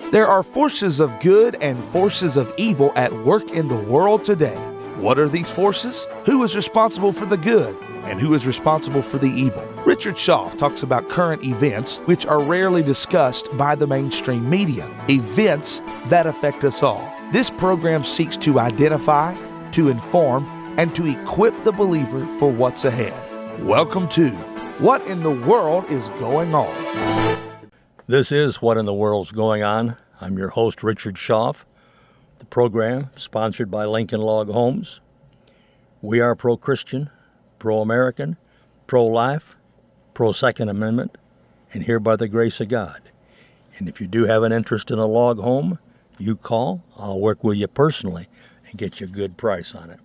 There are forces of good and forces of evil at work in the world today. What are these forces? Who is responsible for the good? And who is responsible for the evil? Richard Shoff talks about current events which are rarely discussed by the mainstream media, events that affect us all. This program seeks to identify, to inform, and to equip the believer for what's ahead. Welcome to What in the World is Going On? This is What in the World's Going On. I'm your host, Richard Shoff. The program, sponsored by Lincoln Log Homes. We are pro-Christian, pro-American, pro-life, pro-Second Amendment, and here by the grace of God. And if you do have an interest in a log home, you call. I'll work with you personally and get you a good price on it.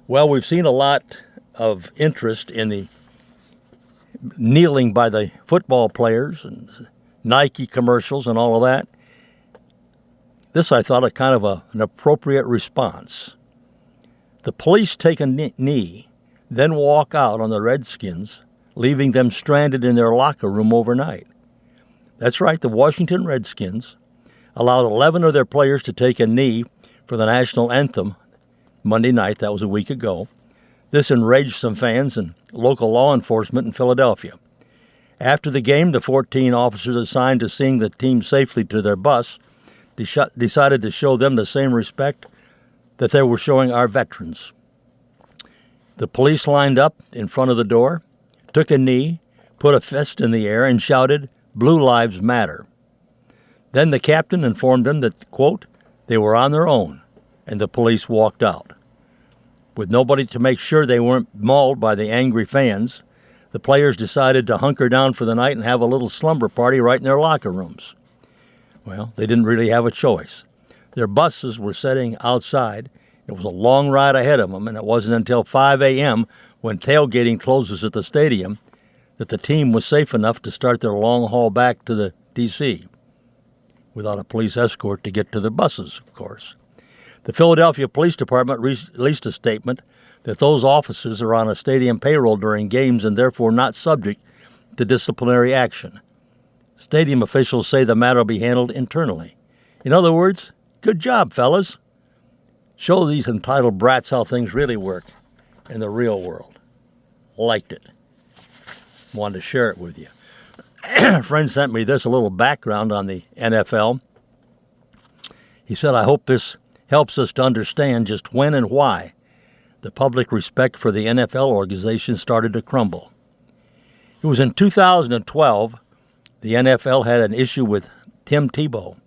Well, we've seen a lot of interest in the kneeling by the football players and Nike commercials and all of that. This, I thought, a kind of an appropriate response. The police take a knee, then walk out on the Redskins, leaving them stranded in their locker room overnight. That's right, the Washington Redskins allowed 11 of their players to take a knee for the national anthem Monday night. That was a week ago. This enraged some fans and local law enforcement in Philadelphia. After the game, the 14 officers assigned to seeing the team safely to their bus decided to show them the same respect that they were showing our veterans. The police lined up in front of the door, took a knee, put a fist in the air, and shouted, "Blue Lives Matter." Then the captain informed them that, quote, they were on their own, and the police walked out. With nobody to make sure they weren't mauled by the angry fans, the players decided to hunker down for the night and have a little slumber party right in their locker rooms. Well, they didn't really have a choice. Their buses were sitting outside. It was a long ride ahead of them, and it wasn't until 5 a.m. when tailgating closes at the stadium that the team was safe enough to start their long haul back to the D.C. without a police escort to get to their buses, of course. The Philadelphia Police Department released a statement that those officers are on a stadium payroll during games and therefore not subject to disciplinary action. Stadium officials say the matter will be handled internally. In other words, good job, fellas. Show these entitled brats how things really work in the real world. Liked it. Wanted to share it with you. A friend sent me this, a little background on the NFL. He said, I hope this helps us to understand just when and why the public respect for the NFL organization started to crumble. It was in 2012, the NFL had an issue with Tim Tebow.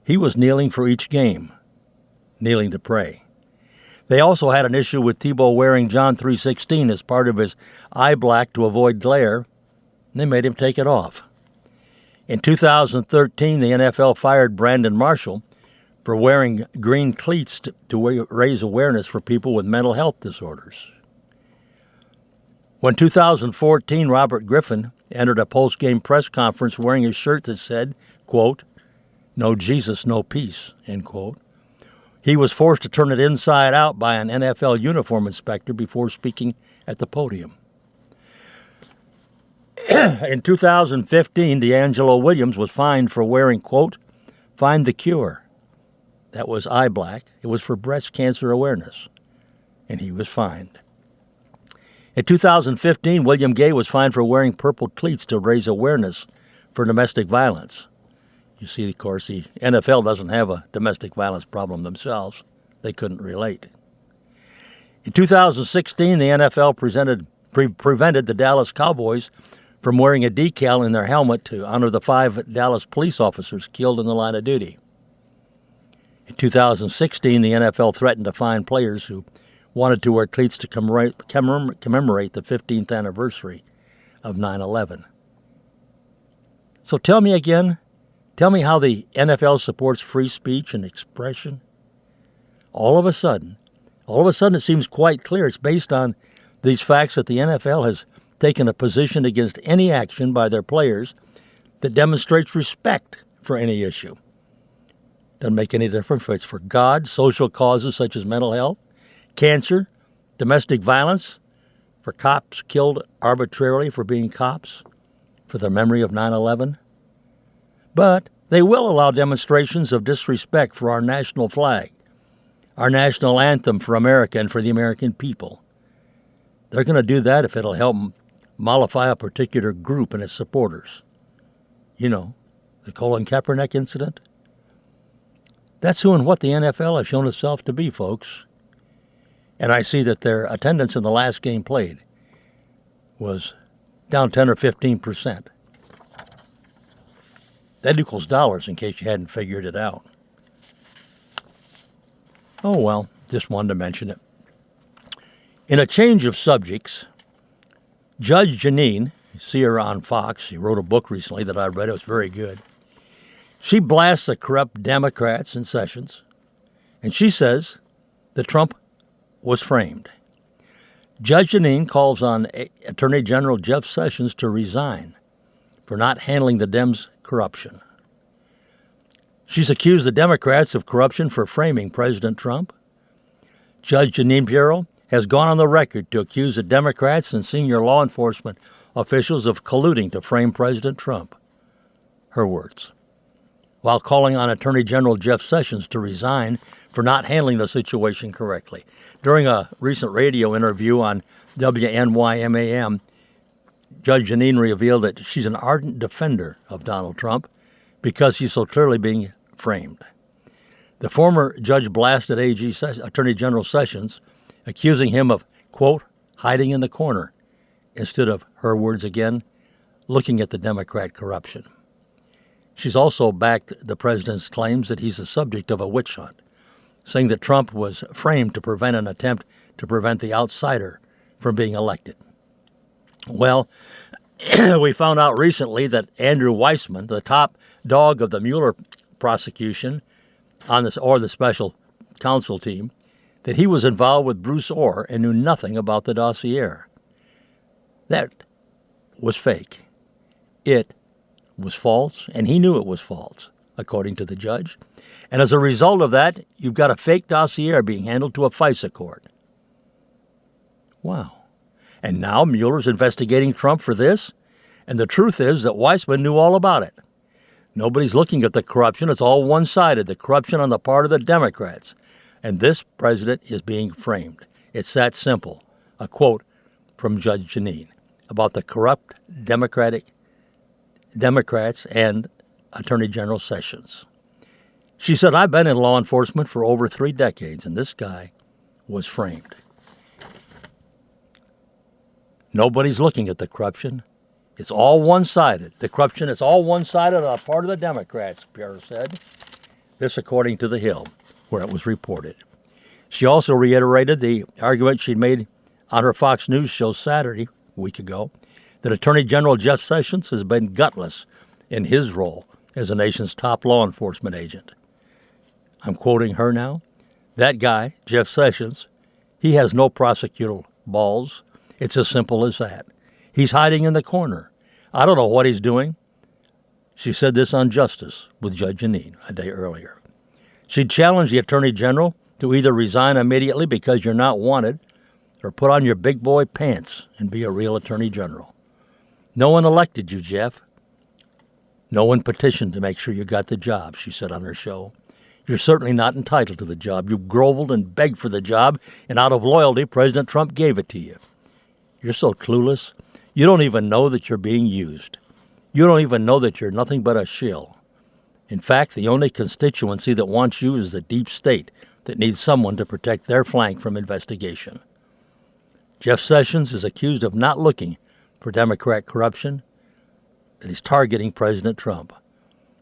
He was kneeling for each game, kneeling to pray. They also had an issue with Tebow wearing John 3:16 as part of his eye black to avoid glare, and they made him take it off. In 2013, the NFL fired Brandon Marshall for wearing green cleats to raise awareness for people with mental health disorders. When 2014, Robert Griffin entered a post-game press conference wearing a shirt that said, quote, "No Jesus, no peace," end quote, he was forced to turn it inside out by an NFL uniform inspector before speaking at the podium. In 2015, D'Angelo Williams was fined for wearing, quote, "Find the Cure." That was eye black. It was for breast cancer awareness, and he was fined. In 2015, William Gay was fined for wearing purple cleats to raise awareness for domestic violence. You see, of course, the NFL doesn't have a domestic violence problem themselves. They couldn't relate. In 2016, the NFL prevented the Dallas Cowboys from wearing a decal in their helmet to honor the 5 Dallas police officers killed in the line of duty. In 2016, the NFL threatened to fine players who wanted to wear cleats to commemorate the 15th anniversary of 9/11. So tell me how the NFL supports free speech and expression. All of a sudden, it seems quite clear it's based on these facts that the NFL has taken a position against any action by their players that demonstrates respect for any issue. Doesn't make any difference if it's for God, social causes such as mental health, cancer, domestic violence, for cops killed arbitrarily for being cops, for the memory of 9/11. But They will allow demonstrations of disrespect for our national flag, our national anthem for America and for the American people. They're going to do that if it'll help mollify a particular group and its supporters. You know, the Colin Kaepernick incident. That's who and what the NFL has shown itself to be, folks. And I see that their attendance in the last game played was down 10 or 15%. That equals dollars, in case you hadn't figured it out. Oh, well, just wanted to mention it. In a change of subjects, Judge Jeanine, you see her on Fox, she wrote a book recently that I read, it was very good. She blasts the corrupt Democrats and Sessions, and she says that Trump was framed. Judge Jeanine calls on Attorney General Jeff Sessions to resign for not handling the Dems' corruption. She's accused the Democrats of corruption for framing President Trump. Judge Jeanine Pirro has gone on the record to accuse the Democrats and senior law enforcement officials of colluding to frame President Trump. Her words. While calling on Attorney General Jeff Sessions to resign for not handling the situation correctly. During a recent radio interview on WNYMAM, Judge Jeanine revealed that she's an ardent defender of Donald Trump because he's so clearly being framed. The former judge blasted Attorney General Sessions, accusing him of, quote, hiding in the corner, instead of, her words again, looking at the Democrat corruption. She's also backed the president's claims that he's the subject of a witch hunt, saying that Trump was framed to prevent an attempt to prevent the outsider from being elected. Well, we found out recently that Andrew Weissman, the top dog of the Mueller prosecution on this, or the special counsel team, that he was involved with Bruce Orr and knew nothing about the dossier. That was fake. It was false, and he knew it was false, according to the judge. And as a result of that, you've got a fake dossier being handled to a FISA court. Wow. And now Mueller's investigating Trump for this, and the truth is that Weissman knew all about it. Nobody's looking at the corruption. It's all one-sided, the corruption on the part of the Democrats. And this president is being framed. It's that simple. A quote from Judge Jeanine about the corrupt Democrats and Attorney General Sessions. She said, I've been in law enforcement for over 3 decades, and this guy was framed. Nobody's looking at the corruption. It's all one-sided. The corruption is all one-sided on the part of the Democrats, Pierre said. This according to The Hill, where it was reported. She also reiterated the argument she'd made on her Fox News show Saturday, a week ago, that Attorney General Jeff Sessions has been gutless in his role as the nation's top law enforcement agent. I'm quoting her now. That guy, Jeff Sessions, he has no prosecutorial balls. It's as simple as that. He's hiding in the corner. I don't know what he's doing. She said this on Justice with Judge Jeanine a day earlier. She challenged the Attorney General to either resign immediately because you're not wanted or put on your big boy pants and be a real Attorney General. No one elected you, Jeff. No one petitioned to make sure you got the job, she said on her show. You're certainly not entitled to the job. You groveled and begged for the job, and out of loyalty, President Trump gave it to you. You're so clueless. You don't even know that you're being used. You don't even know that you're nothing but a shill. In fact, the only constituency that wants you is the deep state that needs someone to protect their flank from investigation. Jeff Sessions is accused of not looking for Democrat corruption, that he's targeting President Trump.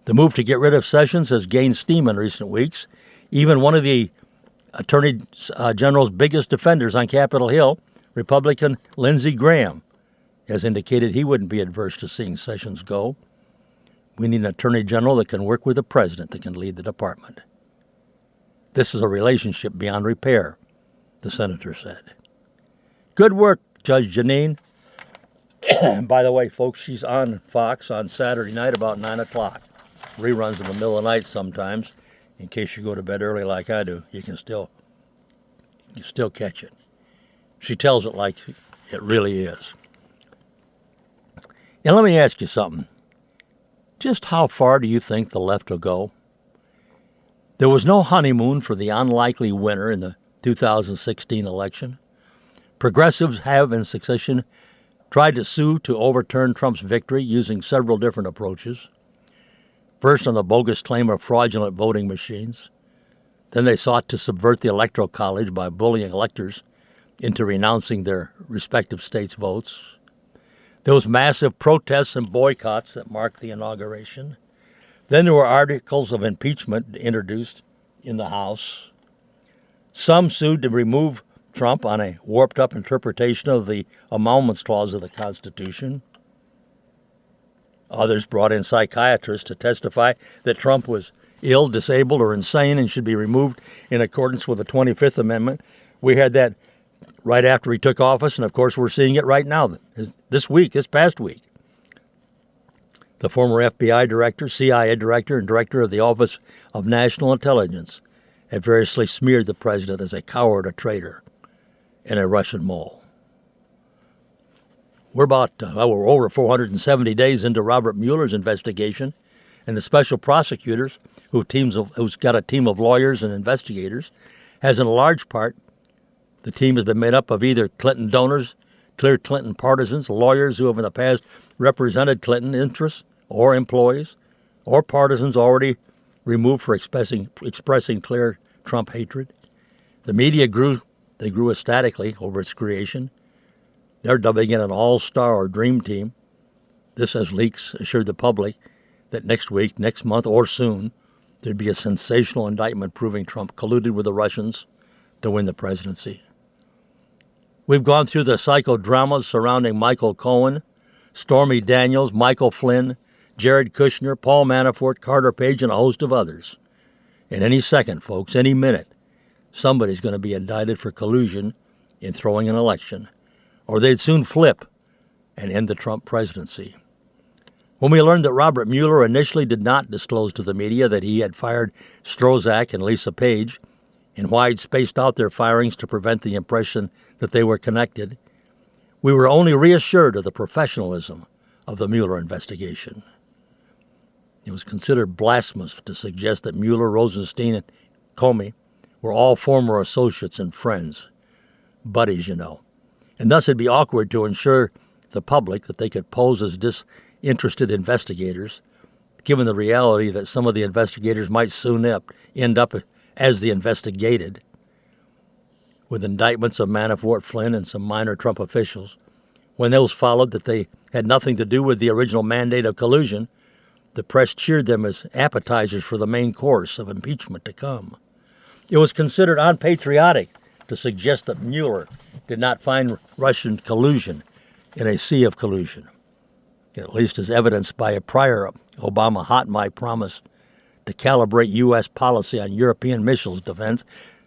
The move to get rid of Sessions has gained steam in recent weeks. Even one of the Attorney General's biggest defenders on Capitol Hill, Republican Lindsey Graham, has indicated he wouldn't be adverse to seeing Sessions go. We need an Attorney General that can work with the President, that can lead the department. This is a relationship beyond repair, the senator said. Good work, Judge Jeanine. By the way, folks, she's on Fox on Saturday night about 9 o'clock. Reruns in the middle of the night sometimes. In case you go to bed early like I do, you can still catch it. She tells it like it really is. And let me ask you something. Just how far do you think the left will go? There was no honeymoon for the unlikely winner in the 2016 election. Progressives have, in succession, tried to sue to overturn Trump's victory using several different approaches. First on the bogus claim of fraudulent voting machines. Then they sought to subvert the Electoral College by bullying electors into renouncing their respective states' votes. There was massive protests and boycotts that marked the inauguration. Then there were articles of impeachment introduced in the House. Some sued to remove Trump on a warped-up interpretation of the Emoluments Clause of the Constitution. Others brought in psychiatrists to testify that Trump was ill, disabled, or insane and should be removed in accordance with the 25th Amendment. We had that right after he took office, and of course we're seeing it right now, this past week. The former FBI director, CIA director, and director of the Office of National Intelligence had variously smeared the president as a coward, a traitor, and a Russian mole. We're over 470 days into Robert Mueller's investigation, and the special prosecutors, who's got a team of lawyers and investigators, has in large part, the team has been made up of either Clinton donors, clear Clinton partisans, lawyers who have in the past represented Clinton interests or employees, or partisans already removed for expressing clear Trump hatred. The media grew ecstatically over its creation. They're dubbing it an all-star or dream team. This, as leaks assured the public, that next week, next month, or soon, there'd be a sensational indictment proving Trump colluded with the Russians to win the presidency. We've gone through the psychodramas surrounding Michael Cohen, Stormy Daniels, Michael Flynn, Jared Kushner, Paul Manafort, Carter Page, and a host of others. And any second, folks, any minute, somebody's going to be indicted for collusion in throwing an election, or they'd soon flip and end the Trump presidency. When we learned that Robert Mueller initially did not disclose to the media that he had fired Strozak and Lisa Page, and why he'd spaced out their firings to prevent the impression that they were connected, we were only reassured of the professionalism of the Mueller investigation. It was considered blasphemous to suggest that Mueller, Rosenstein, and Comey were all former associates and friends, buddies, and thus it'd be awkward to assure the public that they could pose as disinterested investigators, given the reality that some of the investigators might soon end up as the investigated, with indictments of Manafort, Flynn, and some minor Trump officials. When those followed that they had nothing to do with the original mandate of collusion, the press cheered them as appetizers for the main course of impeachment to come. It was considered unpatriotic to suggest that Mueller did not find Russian collusion in a sea of collusion, at least as evidenced by a prior Obama hot mic promise to calibrate U.S. policy on European missiles defense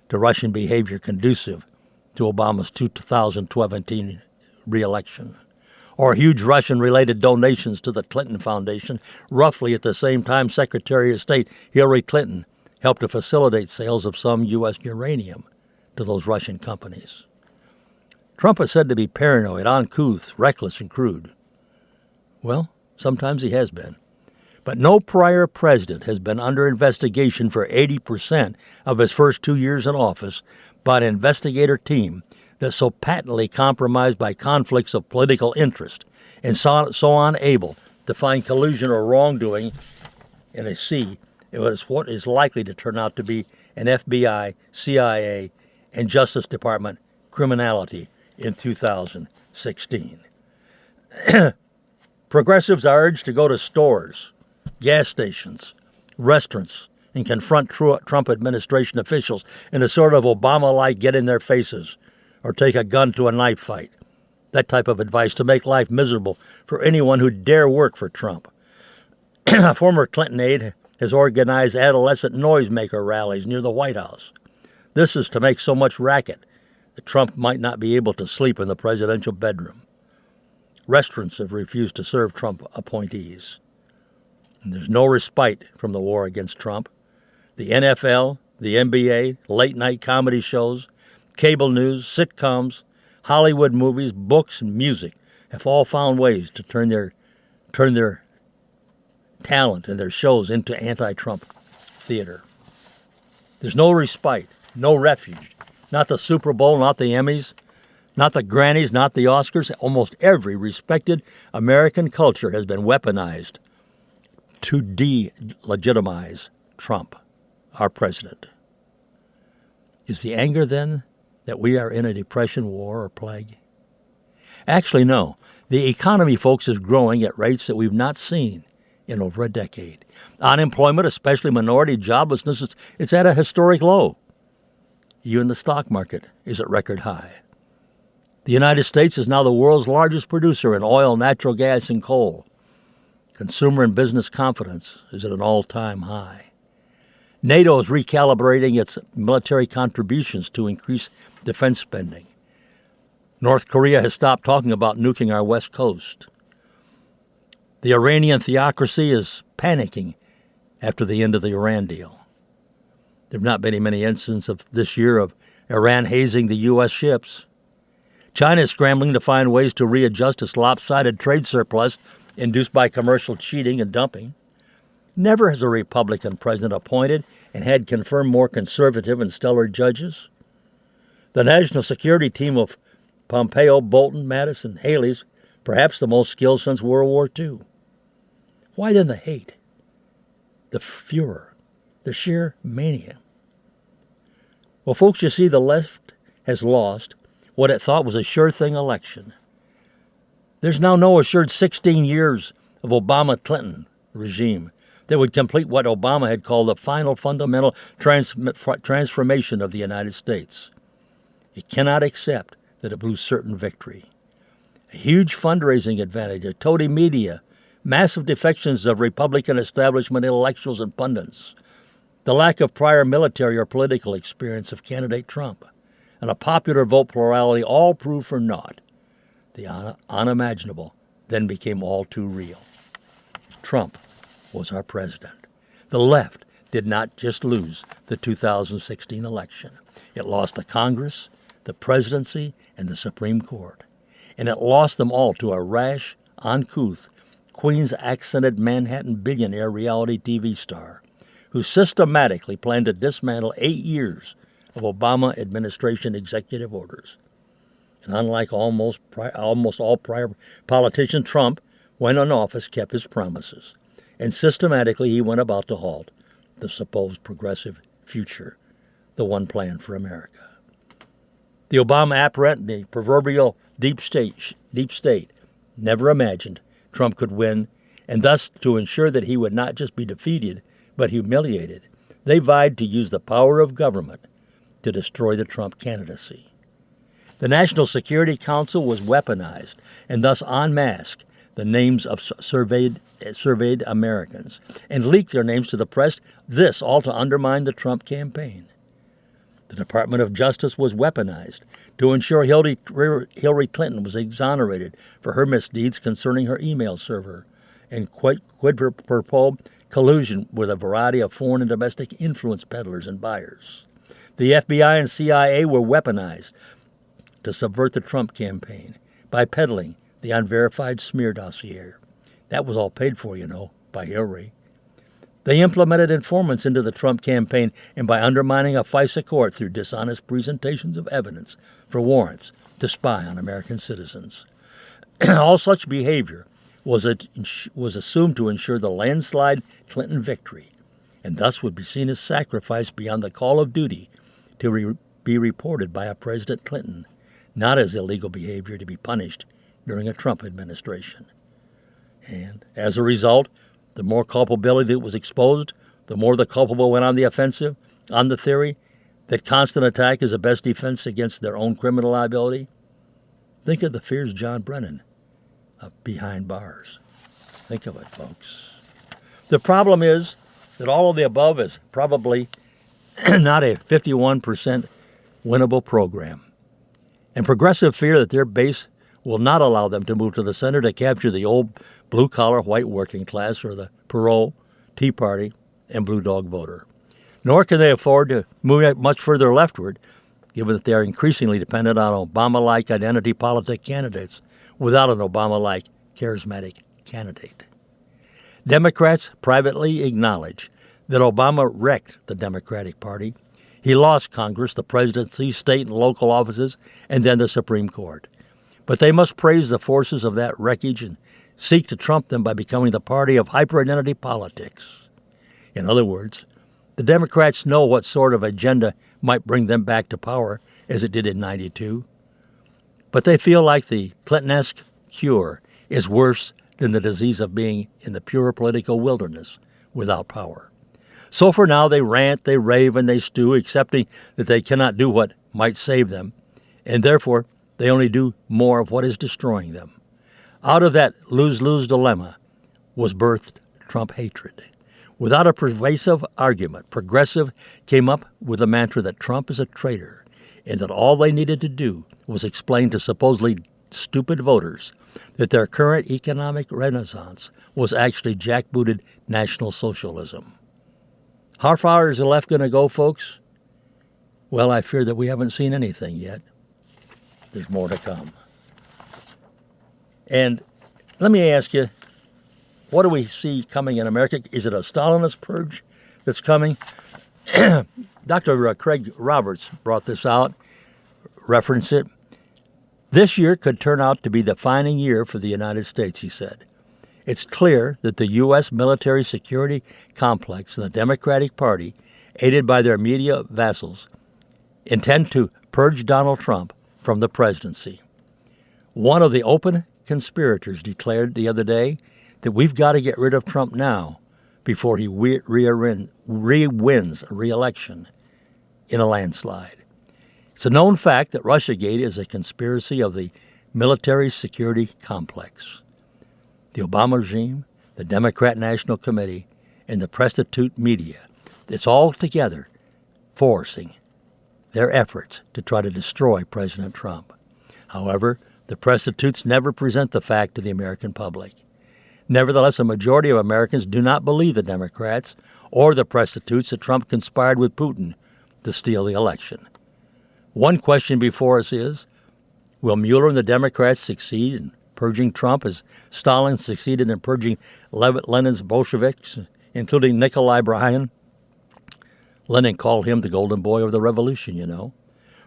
to Russian behavior conducive to Obama's 2017 re-election, or huge Russian-related donations to the Clinton Foundation, roughly at the same time Secretary of State Hillary Clinton helped to facilitate sales of some U.S. uranium to those Russian companies. Trump is said to be paranoid, uncouth, reckless, and crude. Well, sometimes he has been. But no prior president has been under investigation for 80% of his first 2 years in office by an investigator team that's so patently compromised by conflicts of political interest and so unable to find collusion or wrongdoing in a sea. It was what is likely to turn out to be an FBI, CIA, and Justice Department criminality in 2016. Progressives are urged to go to stores, gas stations, restaurants, and confront Trump administration officials in a sort of Obama-like get in their faces or take a gun to a knife fight. That type of advice to make life miserable for anyone who dare work for Trump. A former Clinton aide has organized adolescent noisemaker rallies near the White House. This is to make so much racket that Trump might not be able to sleep in the presidential bedroom. Restaurants have refused to serve Trump appointees. And there's no respite from the war against Trump. The NFL, the NBA, late-night comedy shows, cable news, sitcoms, Hollywood movies, books, and music have all found ways to turn their talent and their shows into anti-Trump theater. There's no respite, no refuge. Not the Super Bowl, not the Emmys, not the Grammys, not the Oscars. Almost every respected American culture has been weaponized to delegitimize Trump, our president. Is the anger then that we are in a depression, war, or plague? Actually, no. The economy, folks, is growing at rates that we've not seen in over a decade. Unemployment, especially minority joblessness, it's at a historic low. Even the stock market is at record high. The United States is now the world's largest producer in oil, natural gas, and coal. Consumer and business confidence is at an all-time high. NATO is recalibrating its military contributions to increase defense spending. North Korea has stopped talking about nuking our west coast. The Iranian theocracy is panicking after the end of the Iran deal. There have not been many incidents of this year of Iran hazing the U.S. ships. China is scrambling to find ways to readjust its lopsided trade surplus induced by commercial cheating and dumping. Never has a Republican president appointed and had confirmed more conservative and stellar judges. The national security team of Pompeo, Bolton, Madison, Haley's perhaps the most skilled since World War II. Why then the hate, the furor, the sheer mania? Well, folks, you see, the left has lost what it thought was a sure-thing election. There's now no assured 16 years of Obama-Clinton regime that would complete what Obama had called the final fundamental transformation of the United States. It cannot accept that it blew certain victory. A huge fundraising advantage, a toady media, massive defections of Republican establishment intellectuals and pundits, the lack of prior military or political experience of candidate Trump, and a popular vote plurality all proved for naught. The unimaginable then became all too real. Trump was our president. The left did not just lose the 2016 election. It lost the Congress, the presidency, and the Supreme Court. And it lost them all to a rash, uncouth, Queens-accented Manhattan billionaire reality TV star who systematically planned to dismantle 8 years of Obama administration executive orders. And unlike almost all prior politicians, Trump, when in office, kept his promises. And systematically he went about to halt the supposed progressive future, the one plan for America. The Obama apparat, the proverbial deep state, never imagined Trump could win, and thus to ensure that he would not just be defeated, but humiliated, they vied to use the power of government to destroy the Trump candidacy. The National Security Council was weaponized and thus unmasked the names of surveyed Americans and leaked their names to the press, this all to undermine the Trump campaign. The Department of Justice was weaponized to ensure Hillary Clinton was exonerated for her misdeeds concerning her email server and quid pro quo collusion with a variety of foreign and domestic influence peddlers and buyers. The FBI and CIA were weaponized to subvert the Trump campaign by peddling the unverified smear dossier. That was all paid for, by Hillary. They implemented informants into the Trump campaign and by undermining a FISA court through dishonest presentations of evidence for warrants to spy on American citizens. All such behavior was assumed to ensure the landslide Clinton victory, and thus would be seen as sacrifice beyond the call of duty to be reported by a President Clinton, not as illegal behavior to be punished during a Trump administration. And as a result, the more culpability that was exposed, the more the culpable went on the offensive, on the theory that constant attack is the best defense against their own criminal liability. Think of the fears John Brennan of behind bars. Think of it, folks. The problem is that all of the above is probably not a 51% winnable program. And progressive fear that their base will not allow them to move to the center to capture the old blue-collar white working class or the parole, Tea Party, and Blue Dog voter. Nor can they afford to move much further leftward, given that they are increasingly dependent on Obama-like identity politic candidates without an Obama-like charismatic candidate. Democrats privately acknowledge that Obama wrecked the Democratic Party. He lost Congress, the presidency, state and local offices, and then the Supreme Court. But they must praise the forces of that wreckage and seek to trump them by becoming the party of hyper-identity politics. In other words, the Democrats know what sort of agenda might bring them back to power, as it did in '92. But they feel like the Clinton-esque cure is worse than the disease of being in the pure political wilderness without power. So for now, they rant, they rave, and they stew, accepting that they cannot do what might save them, and therefore they only do more of what is destroying them. Out of that lose-lose dilemma was birthed Trump hatred. Without a pervasive argument, Progressive came up with the mantra that Trump is a traitor, and that all they needed to do was explain to supposedly stupid voters that their current economic renaissance was actually jackbooted National Socialism. How far is the left going to go, folks? Well, I fear that we haven't seen anything yet. There's more to come. And let me ask you, what do we see coming in America? Is it a Stalinist purge that's coming? Dr. Craig Roberts brought this out, referenced it. This year could turn out to be the defining year for the United States, he said. It's clear that the U.S. military security complex and the Democratic Party, aided by their media vassals, intend to purge Donald Trump from the presidency. One of the open conspirators declared the other day that we've got to get rid of Trump now before he re-wins a re-election in a landslide. It's a known fact that Russiagate is a conspiracy of the military security complex. The Obama regime, the Democrat National Committee, and the prostitute media, it's all together forcing their efforts to try to destroy President Trump. However, the prostitutes never present the fact to the American public. Nevertheless, a majority of Americans do not believe the Democrats or the prostitutes that Trump conspired with Putin to steal the election. One question before us is, will Mueller and the Democrats succeed in purging Trump as Stalin succeeded in purging Lenin's Bolsheviks, including Nikolai Bryan? Lenin called him the golden boy of the revolution, you know.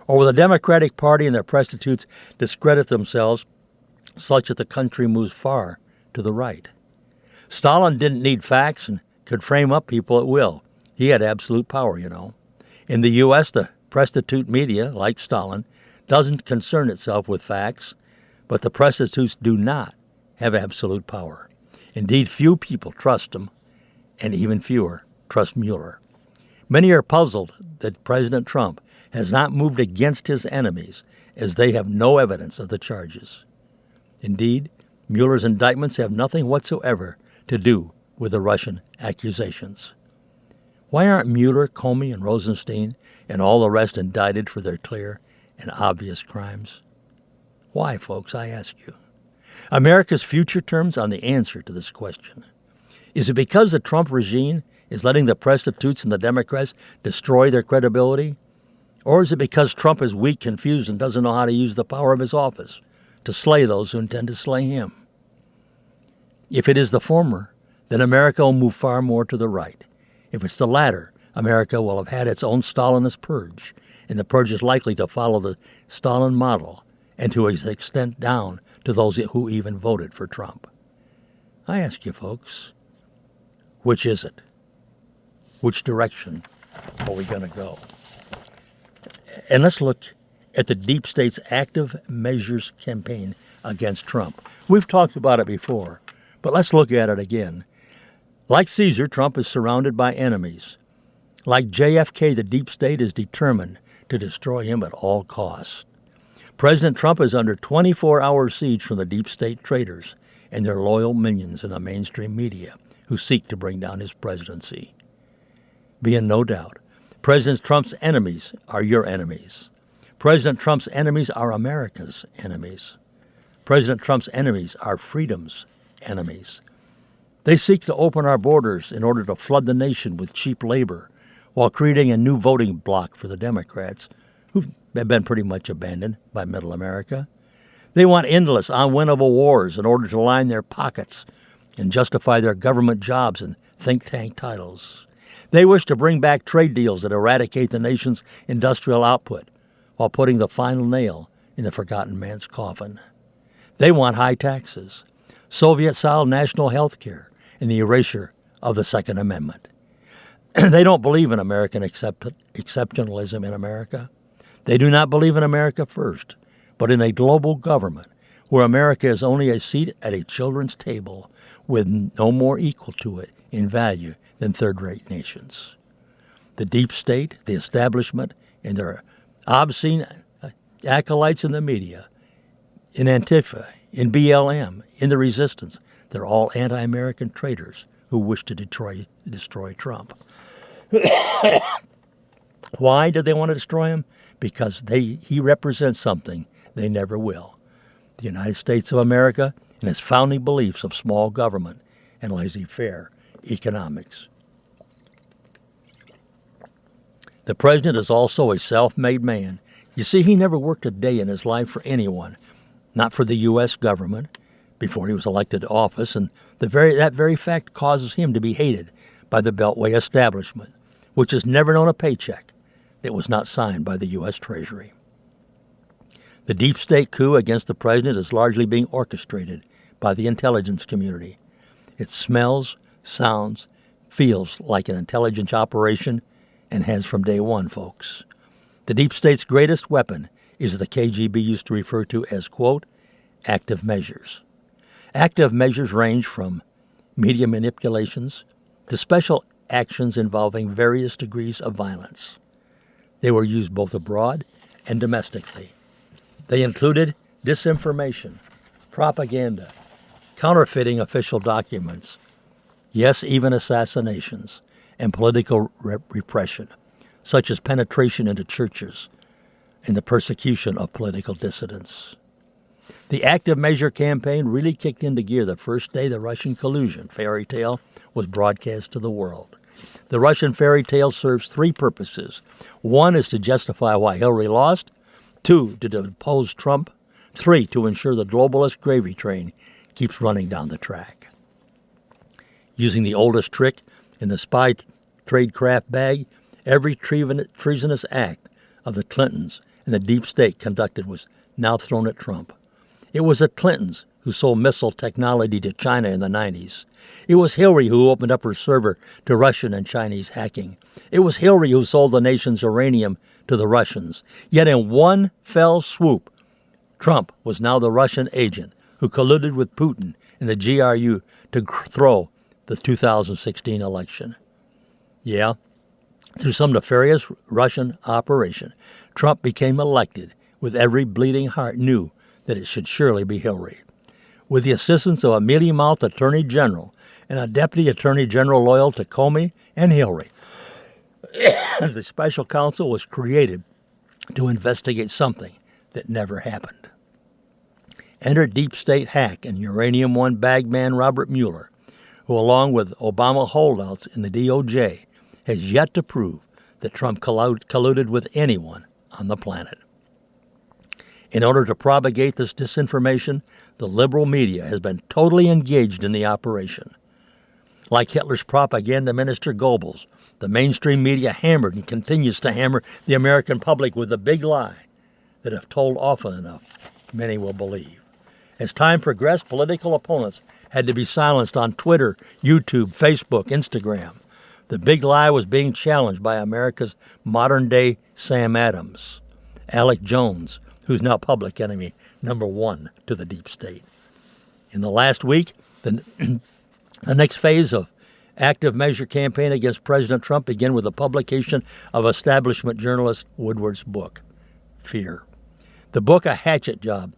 Or will the Democratic Party and their prostitutes discredit themselves such that the country moves far to the right? Stalin didn't need facts and could frame up people at will. He had absolute power, you know. In the U.S., the prostitute media, like Stalin, doesn't concern itself with facts, but the prostitutes do not have absolute power. Indeed, few people trust them, and even fewer trust Mueller. Many are puzzled that President Trump has not moved against his enemies, as they have no evidence of the charges. Indeed, Mueller's indictments have nothing whatsoever to do with the Russian accusations. Why aren't Mueller, Comey, and Rosenstein and all the rest indicted for their clear and obvious crimes? Why, folks, I ask you? America's future turns on the answer to this question. Is it because the Trump regime is letting the prostitutes and the Democrats destroy their credibility? Or is it because Trump is weak, confused, and doesn't know how to use the power of his office to slay those who intend to slay him? If it is the former, then America will move far more to the right. If it's the latter, America will have had its own Stalinist purge, and the purge is likely to follow the Stalin model and to its extent down to those who even voted for Trump. I ask you, folks, which is it? Which direction are we going to go? And let's look at the deep state's active measures campaign against Trump. We've talked about it before, but let's look at it again. Like Caesar, Trump is surrounded by enemies. Like JFK, the deep state is determined to destroy him at all costs. President Trump is under 24-hour siege from the deep state traitors and their loyal minions in the mainstream media who seek to bring down his presidency. Be in no doubt, President Trump's enemies are your enemies. President Trump's enemies are America's enemies. President Trump's enemies are freedom's enemies. They seek to open our borders in order to flood the nation with cheap labor while creating a new voting bloc for the Democrats, who have been pretty much abandoned by middle America. They want endless, unwinnable wars in order to line their pockets and justify their government jobs and think tank titles. They wish to bring back trade deals that eradicate the nation's industrial output while putting the final nail in the forgotten man's coffin. They want high taxes, Soviet-style national health care, and the erasure of the Second Amendment. They don't believe in American exceptionalism in America. They do not believe in America first, but in a global government where America is only a seat at a children's table with no more equal to it in value than third-rate nations. The deep state, the establishment, and their obscene acolytes in the media, in Antifa, in BLM, in the resistance, they're all anti-American traitors who wish to destroy Trump. Why do they want to destroy him? Because he represents something they never will. The United States of America and its founding beliefs of small government and laissez-faire economics. The president is also a self-made man. You see, he never worked a day in his life for anyone, not for the U.S. government, before he was elected to office, and that very fact causes him to be hated by the Beltway establishment, which has never known a paycheck that was not signed by the U.S. Treasury. The deep state coup against the president is largely being orchestrated by the intelligence community. It smells, sounds, feels like an intelligence operation, and has from day one, folks. The deep state's greatest weapon is the KGB used to refer to as, quote, active measures. Active measures range from media manipulations to special actions involving various degrees of violence. They were used both abroad and domestically. They included disinformation, propaganda, counterfeiting official documents, yes, even assassinations, and political repression, such as penetration into churches and the persecution of political dissidents. The active measure campaign really kicked into gear the first day the Russian collusion fairy tale was broadcast to the world. The Russian fairy tale serves three purposes. One is to justify why Hillary lost. Two, to depose Trump. Three, to ensure the globalist gravy train keeps running down the track. Using the oldest trick in the spy tradecraft bag, every treasonous act of the Clintons and the deep state conducted was now thrown at Trump. It was the Clintons who sold missile technology to China in the 90s. It was Hillary who opened up her server to Russian and Chinese hacking. It was Hillary who sold the nation's uranium to the Russians. Yet in one fell swoop, Trump was now the Russian agent who colluded with Putin and the GRU to throw the 2016 election. Yeah, through some nefarious Russian operation, Trump became elected with every bleeding heart knew that it should surely be Hillary. With the assistance of a mealy-mouthed attorney general and a deputy attorney general loyal to Comey and Hillary, the special counsel was created to investigate something that never happened. Enter deep state hack and Uranium One bagman Robert Mueller, who along with Obama holdouts in the DOJ has yet to prove that Trump colluded with anyone on the planet. In order to propagate this disinformation, the liberal media has been totally engaged in the operation. Like Hitler's propaganda minister Goebbels, the mainstream media hammered and continues to hammer the American public with the big lie that if told often enough, many will believe. As time progressed, political opponents had to be silenced on Twitter, YouTube, Facebook, Instagram. The big lie was being challenged by America's modern-day Sam Adams, Alec Jones, who's now public enemy number one to the deep state. In the last week, the next phase of active measure campaign against President Trump began with the publication of establishment journalist Woodward's book, Fear. The book, a hatchet job,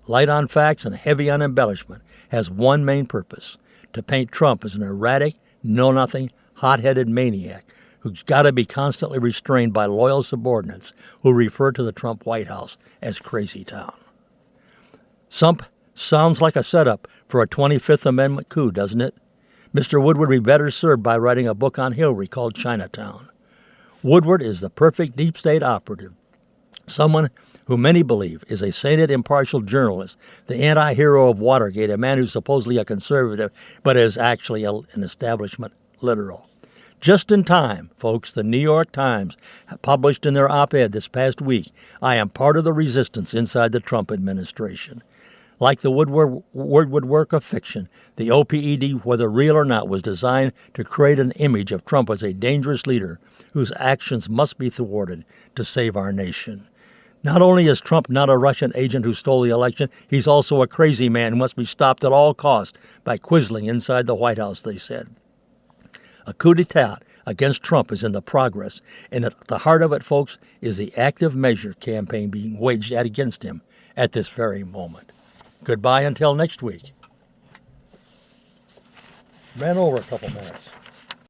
light on facts and heavy on embellishment, has one main purpose: to paint Trump as an erratic, know-nothing, hot-headed maniac who's got to be constantly restrained by loyal subordinates who refer to the Trump White House as Crazy Town. Sounds like a setup for a 25th Amendment coup, doesn't it? Mr. Woodward would be better served by writing a book on Hillary called Chinatown. Woodward is the perfect deep state operative, someone who many believe is a sainted, impartial journalist, the anti-hero of Watergate, a man who's supposedly a conservative, but is actually an establishment literal. Just in time, folks, the New York Times published in their op-ed this past week, "I am part of the resistance inside the Trump administration." Like the woodwork of fiction, the OPED, whether real or not, was designed to create an image of Trump as a dangerous leader whose actions must be thwarted to save our nation. Not only is Trump not a Russian agent who stole the election, he's also a crazy man who must be stopped at all costs by Quisling inside the White House, they said. A coup d'etat against Trump is in the progress, and at the heart of it, folks, is the active measure campaign being waged against him at this very moment. Goodbye until next week. Ran over a couple minutes.